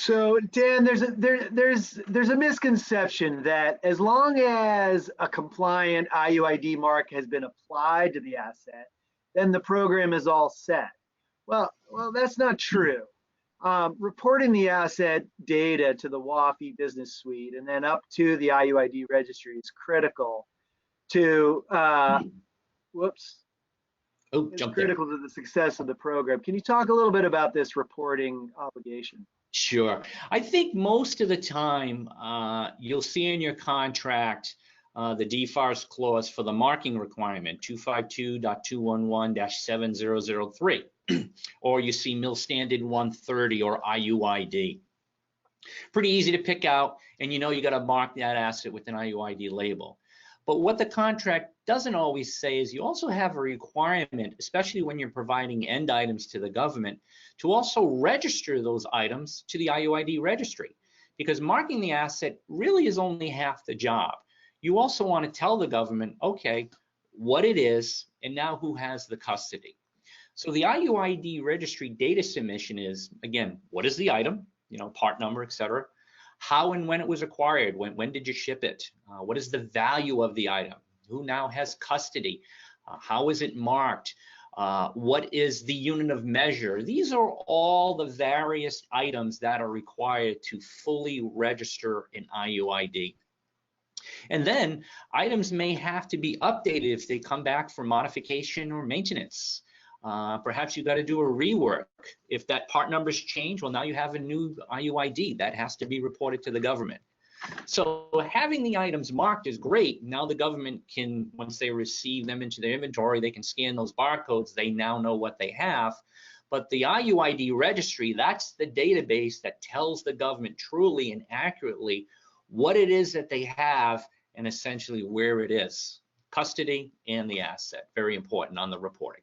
So Dan, there's a misconception that as long as a compliant IUID mark has been applied to the asset, then the program is all set. Well, that's not true. Reporting the asset data to the WAF Business Suite and then up to the IUID registry is critical to critical to the success of the program. Can you talk a little bit about this reporting obligation? Sure. I think most of the time you'll see in your contract the DFARS clause for the marking requirement 252.211-7003 or you see MIL Standard 130 or IUID. Pretty easy to pick out, and you know you got to mark that asset with an IUID label. But what the contract doesn't always say is you also have a requirement, especially when you're providing end items to the government, to also register those items to the IUID registry, because marking the asset really is only half the job. You also want to tell the government, okay, what it is and now who has the custody. So the IUID registry data submission is, again, what is the item, you know, part number, etc. How and when it was acquired, when did you ship it? What is the value of the item? Who now has custody? How is it marked? What is the unit of measure? These are all the various items that are required to fully register an IUID. And then items may have to be updated if they come back for modification or maintenance. Perhaps you got to do a rework. If that part numbers change, well, now you have a new IUID that has to be reported to the government. So having the items marked is great. Now the government can, once they receive them into their inventory, they can scan those barcodes. They now know what they have. But the IUID registry, that's the database that tells the government truly and accurately what it is that they have and essentially where it is. Custody and the asset, very important on the reporting.